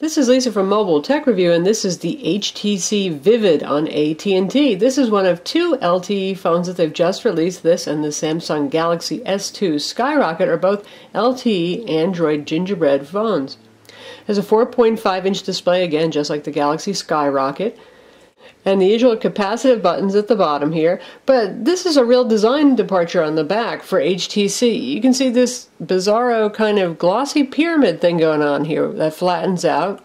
This is Lisa from Mobile Tech Review, and this is the HTC Vivid on AT&T. This is one of two LTE phones that they've just released. This and the Samsung Galaxy S2 Skyrocket are both LTE Android Gingerbread phones. It has a 4.5-inch display, again, just like the Galaxy Skyrocket, and the usual capacitive buttons at the bottom here, but this is a real design departure on the back for HTC. You can see this bizarro kind of glossy pyramid thing going on here that flattens out.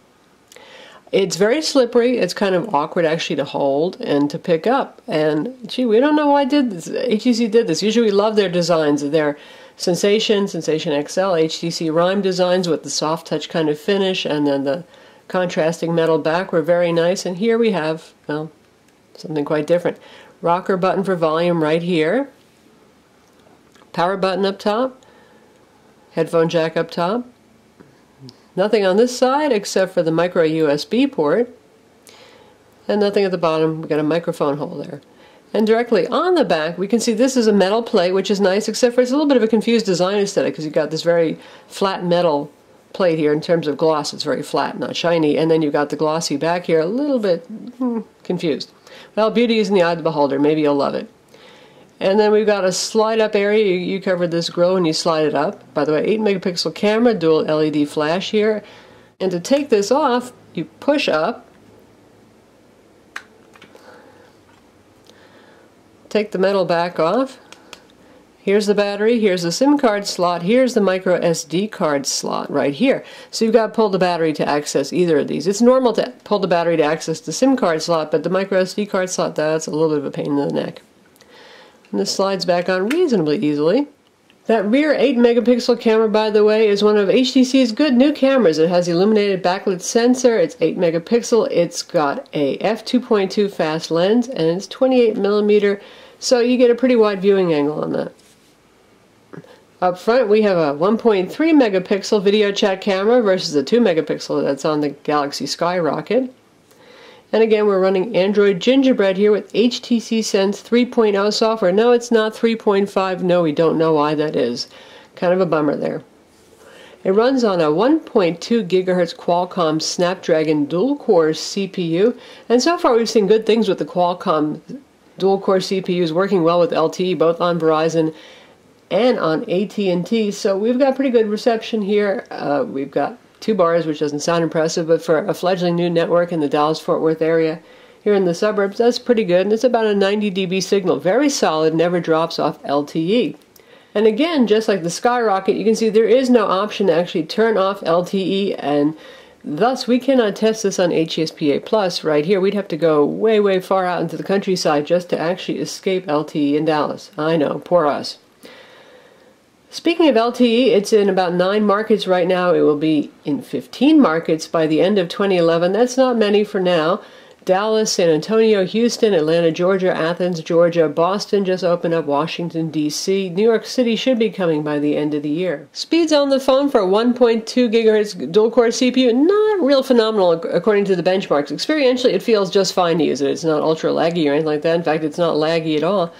It's very slippery. It's kind of awkward actually to hold and to pick up, and gee, we don't know why HTC did this. Usually we love their designs, their Sensation XL, HTC Rhyme designs with the soft touch kind of finish, and then the contrasting metal back were very nice, and here we have, well, something quite different. Rocker button for volume right here, power button up top, headphone jack up top, nothing on this side except for the micro USB port, and nothing at the bottom. We've got a microphone hole there. And directly on the back we can see this is a metal plate, which is nice, except for it's a little bit of a confused design aesthetic because you've got this very flat metal plate here in terms of gloss. It's very flat, not shiny, and then you've got the glossy back here, a little bit confused. Well, beauty is in the eye of the beholder. Maybe you'll love it. And then we've got a slide up area. You covered this grill when you slide it up. By the way, 8 megapixel camera, dual LED flash here. And to take this off, you push up, take the metal back off. Here's the battery, here's the SIM card slot, here's the micro SD card slot right here. So you've got to pull the battery to access either of these. It's normal to pull the battery to access the SIM card slot, but the micro SD card slot, that's a little bit of a pain in the neck. And this slides back on reasonably easily. That rear 8 megapixel camera, by the way, is one of HTC's good new cameras. It has illuminated backlit sensor, it's 8 megapixel, it's got a f2.2 fast lens, and it's 28 millimeter, so you get a pretty wide viewing angle on that. Up front we have a 1.3 megapixel video chat camera versus the 2 megapixel that's on the Galaxy Skyrocket. And again, we're running Android Gingerbread here with HTC Sense 3.0 software. No, it's not 3.5. No, we don't know why that is. Kind of a bummer there. It runs on a 1.2 gigahertz Qualcomm Snapdragon dual-core CPU, and so far we've seen good things with the Qualcomm dual-core CPUs working well with LTE, both on Verizon and on AT&T, so we've got pretty good reception here. We've got 2 bars, which doesn't sound impressive, but for a fledgling new network in the Dallas-Fort Worth area here in the suburbs, that's pretty good, and it's about a 90 dB signal. Very solid, never drops off LTE. And again, just like the Skyrocket, you can see there is no option to actually turn off LTE, and thus we cannot test this on HSPA Plus right here. We'd have to go way, way far out into the countryside just to actually escape LTE in Dallas. I know, poor us. Speaking of LTE, it's in about 9 markets right now. It will be in 15 markets by the end of 2011. That's not many for now. Dallas, San Antonio, Houston, Atlanta, Georgia, Athens, Georgia, Boston just opened up, Washington, D.C. New York City should be coming by the end of the year. Speeds on the phone for a 1.2 gigahertz dual-core CPU, not real phenomenal according to the benchmarks. Experientially, it feels just fine to use it. It's not ultra laggy or anything like that. In fact, it's not laggy at all.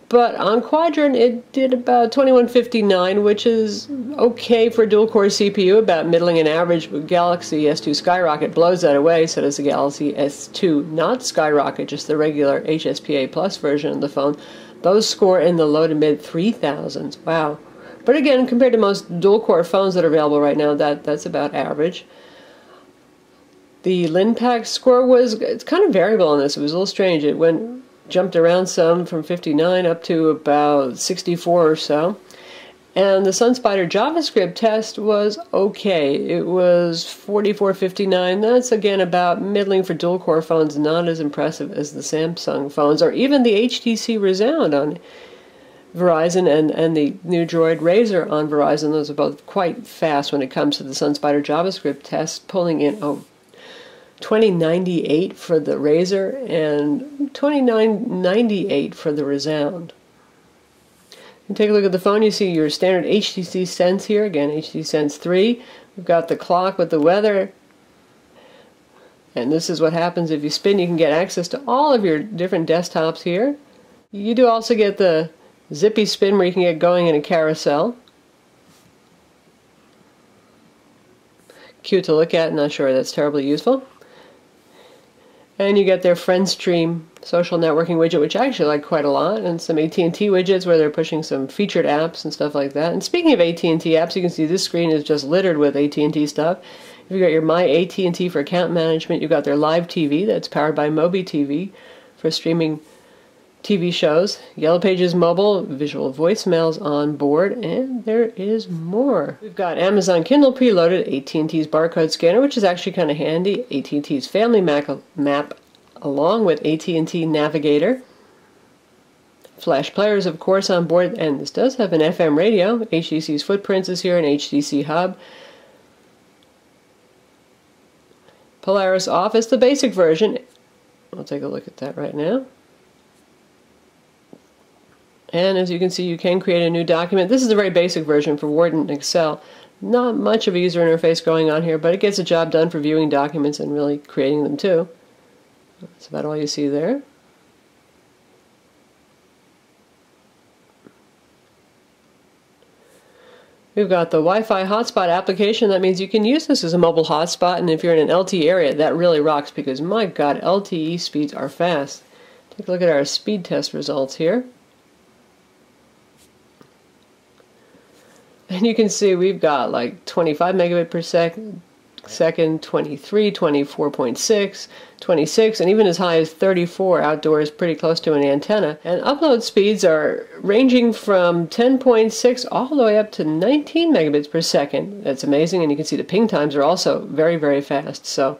But on Quadrant, it did about 2159, which is okay for a dual-core CPU, about middling and average. Galaxy S2 Skyrocket blows that away, so does the Galaxy S2, not Skyrocket, just the regular HSPA Plus version of the phone. Those score in the low to mid 3000s. Wow. But again, compared to most dual-core phones that are available right now, that's about average. The LinPack score it's kind of variable on this. It was a little strange. It jumped around some from 59 up to about 64 or so. And the SunSpider JavaScript test was okay. It was 4459. That's again about middling for dual-core phones, not as impressive as the Samsung phones or even the HTC Resound on Verizon and the new Droid Razr on Verizon. Those are both quite fast when it comes to the SunSpider JavaScript test, pulling in 2098 for the Razr and 2998 for the Resound. And take a look at the phone. You see your standard HTC Sense here. Again, HTC Sense 3. We've got the clock with the weather. And this is what happens if you spin. You can get access to all of your different desktops here. You do also get the zippy spin where you can get going in a carousel. cute to look at. Not sure that's terribly useful. And you get their FriendStream social networking widget, which I actually like quite a lot, and some AT&T widgets where they're pushing some featured apps and stuff like that. And speaking of AT&T apps, you can see this screen is just littered with AT&T stuff. You've got your My AT&T for account management. You've got their live TV that's powered by Mobi TV for streaming TV shows. Yellow Pages Mobile, visual voicemails on board, and there is more. We've got Amazon Kindle preloaded, AT&T's barcode scanner, which is actually kind of handy, AT&T's family map along with AT&T Navigator. Flash players, of course, on board, and this does have an FM radio. HTC's Footprints is here, an HTC Hub. Polaris Office, the basic version. We'll take a look at that right now. And as you can see, you can create a new document. This is a very basic version for Word and Excel. Not much of a user interface going on here, but it gets the job done for viewing documents and really creating them too. That's about all you see there. We've got the Wi-Fi hotspot application. That means you can use this as a mobile hotspot, and if you're in an LTE area, that really rocks because, my God, LTE speeds are fast. Take a look at our speed test results here. And you can see we've got like 25 megabit per second, 23, 24.6, 26, and even as high as 34 outdoors, pretty close to an antenna. And upload speeds are ranging from 10.6 all the way up to 19 megabits per second. That's amazing, and you can see the ping times are also very, very fast. So,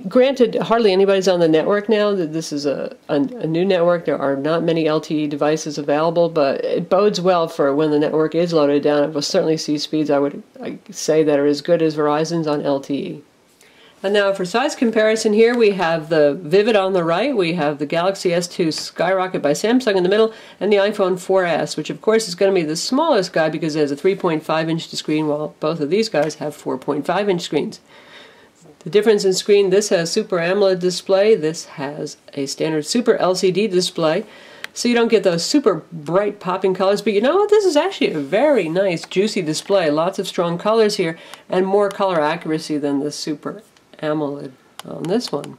granted, hardly anybody's on the network now. This is a new network. There are not many LTE devices available, but it bodes well for when the network is loaded down. It will certainly see speeds, I would say, that are as good as Verizon's on LTE. And now for size comparison here, we have the Vivid on the right, we have the Galaxy S2 Skyrocket by Samsung in the middle, and the iPhone 4S, which of course is going to be the smallest guy because it has a 3.5-inch screen, while both of these guys have 4.5-inch screens. The difference in screen, this has Super AMOLED display, this has a standard Super LCD display, so you don't get those super bright popping colors, but you know what, this is actually a very nice juicy display, lots of strong colors here, and more color accuracy than the Super AMOLED on this one.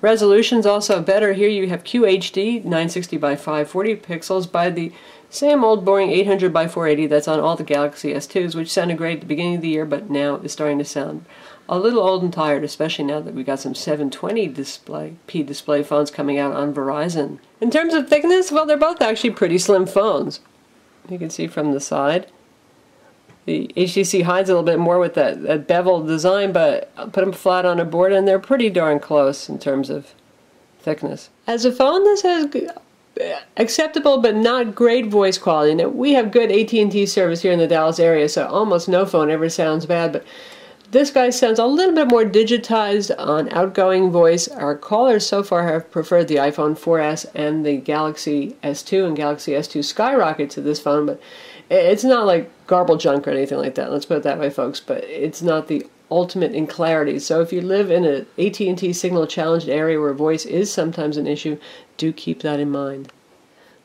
Resolution's also better here. You have QHD 960 by 540 pixels by the same old boring 800 by 480 that's on all the Galaxy S2s, which sounded great at the beginning of the year, but now is starting to sound a little old and tired, especially now that we got some 720p display phones coming out on Verizon. In terms of thickness, well, they're both actually pretty slim phones. You can see from the side. The HTC hides a little bit more with that bevel design, but I'll put them flat on a board and they're pretty darn close in terms of thickness. As a phone, this has acceptable but not great voice quality. Now, we have good AT&T service here in the Dallas area, so almost no phone ever sounds bad, but this guy sounds a little bit more digitized on outgoing voice. Our callers so far have preferred the iPhone 4S and the Galaxy S2 and Galaxy S2 Skyrocket to this phone, but it's not like garble junk or anything like that. Let's put it that way, folks, but it's not the ultimate in clarity. So if you live in an AT&T signal challenged area where voice is sometimes an issue, do keep that in mind.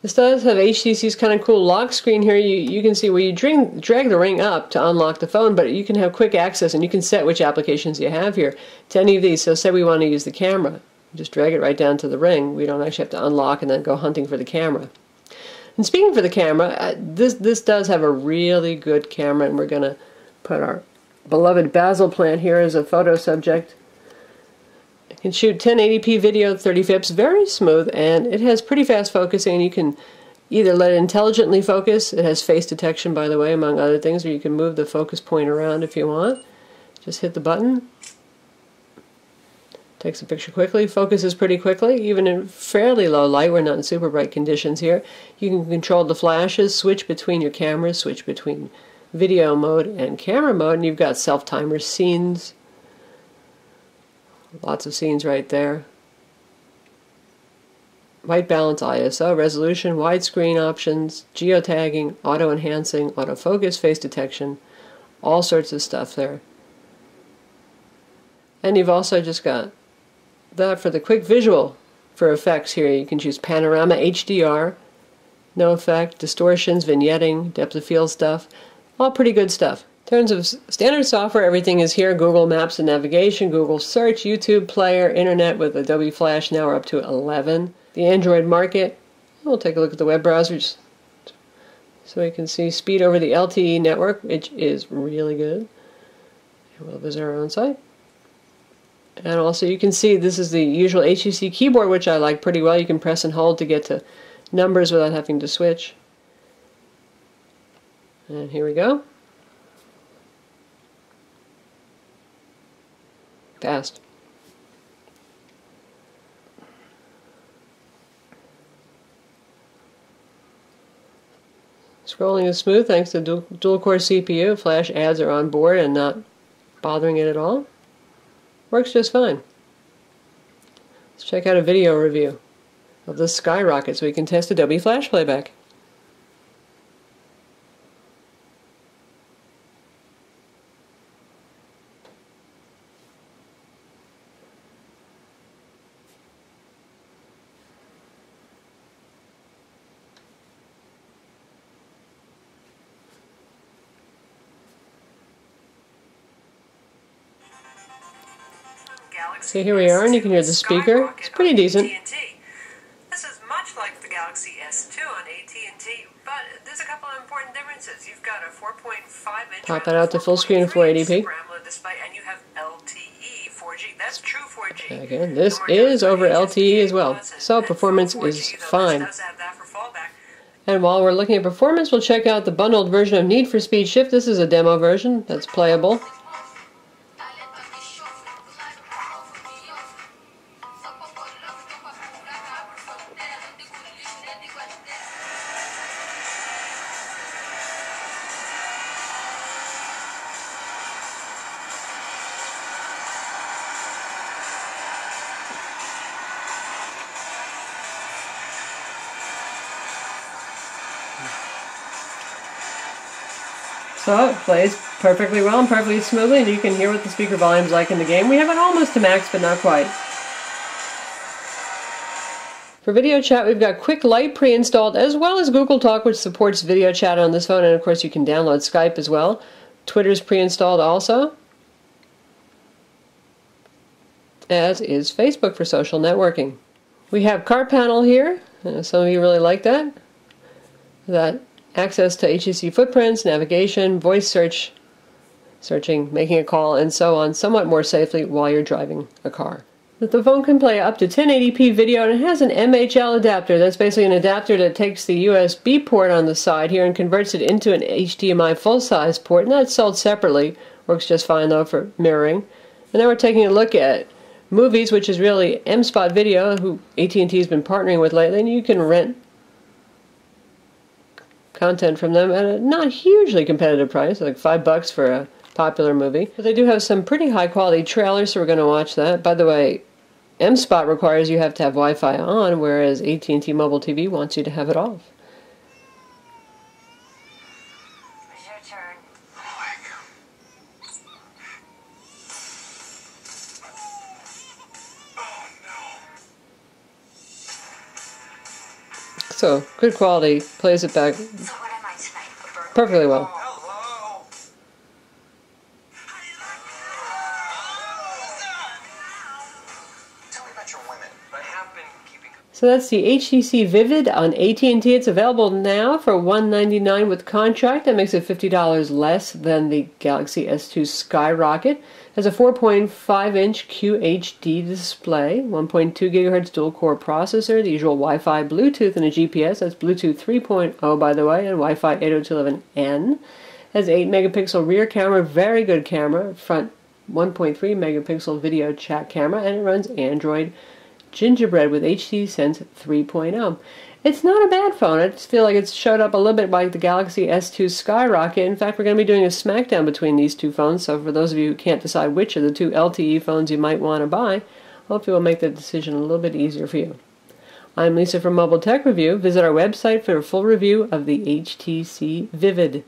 This does have HTC's kind of cool lock screen here. You can see where you drag the ring up to unlock the phone, but you can have quick access and you can set which applications you have here to any of these. So say we want to use the camera. Just drag it right down to the ring. We don't actually have to unlock and then go hunting for the camera. And speaking for the camera, this does have a really good camera, and we're going to put our beloved basil plant here as a photo subject. It can shoot 1080p video, 30 fps, very smooth, and it has pretty fast focusing. You can either let it intelligently focus. It has face detection, by the way, among other things, or you can move the focus point around if you want. Just hit the button. Takes a picture quickly, focuses pretty quickly, even in fairly low light. We're not in super bright conditions here. You can control the flashes, switch between your cameras, switch between video mode and camera mode, and you've got self-timer scenes. Lots of scenes right there. White balance, ISO, resolution, widescreen options, geotagging, auto-enhancing, autofocus, face detection, all sorts of stuff there. And you've also just got that for the quick visual for effects here. You can choose panorama, HDR, no effect, distortions, vignetting, depth of field stuff. All pretty good stuff. In In terms of standard software, everything is here. Google Maps and navigation, Google Search, YouTube Player, Internet with Adobe Flash. Now we're up to 11. The Android market. We'll take a look at the web browsers so we can see speed over the LTE network, which is really good. And we'll visit our own site. And also you can see this is the usual HTC keyboard, which I like pretty well. You can press and hold to get to numbers without having to switch. And here we go. Fast. Scrolling is smooth thanks to dual-core CPU. Flash ads are on board and not bothering it at all. Works just fine. Let's check out a video review of the Skyrocket so we can test Adobe Flash playback. So here we are, and you can hear the speaker. It's pretty decent. This is much like the Galaxy S2 on AT&T, but there's a couple of important differences. You've got a 4.5-inch pop that out to full screen 480p. display, and you have LTE 4G. That's true 4G. Okay, again, this is over LTE as well, so performance is fine. And while we're looking at performance, we'll check out the bundled version of Need for Speed Shift. This is a demo version that's playable. So it plays perfectly well and perfectly smoothly, and you can hear what the speaker volume's like in the game. We have it almost to max, but not quite. For video chat, we've got Quick Light pre-installed, as well as Google Talk, which supports video chat on this phone, and of course you can download Skype as well. Twitter's pre-installed also, as is Facebook for social networking. We have Car Panel here. Some of you really like that. Access to HTC footprints, navigation, voice searching, making a call, and so on, somewhat more safely while you're driving a car. The phone can play up to 1080p video, and it has an MHL adapter. That's basically an adapter that takes the USB port on the side here and converts it into an HDMI full-size port, and that's sold separately. Works just fine though for mirroring. And now we're taking a look at Movies, which is really M-Spot Video, who AT&T has been partnering with lately, and you can rent content from them at a not hugely competitive price, like $5 for a popular movie. But they do have some pretty high quality trailers, so we're going to watch that. By the way, M-Spot requires you have to have Wi-Fi on, whereas AT&T Mobile TV wants you to have it off. It's your turn. So, good quality, plays it back perfectly well. So that's the HTC Vivid on AT&T. It's available now for $199 with contract. That makes it $50 less than the Galaxy S2 Skyrocket. It has a 4.5-inch QHD display, 1.2 GHz dual-core processor, the usual Wi-Fi, Bluetooth, and a GPS. That's Bluetooth 3.0, by the way, and Wi-Fi 802.11n. Has 8 megapixel rear camera, very good camera, front 1.3 megapixel video chat camera, and it runs Android Gingerbread with HD Sense 3.0. It's not a bad phone. I just feel like it's showed up a little bit like the Galaxy S2 Skyrocket. In fact, we're going to be doing a smackdown between these two phones, so for those of you who can't decide which of the two LTE phones you might want to buy, hopefully we'll make the decision a little bit easier for you. I'm Lisa from Mobile Tech Review. Visit our website for a full review of the HTC Vivid.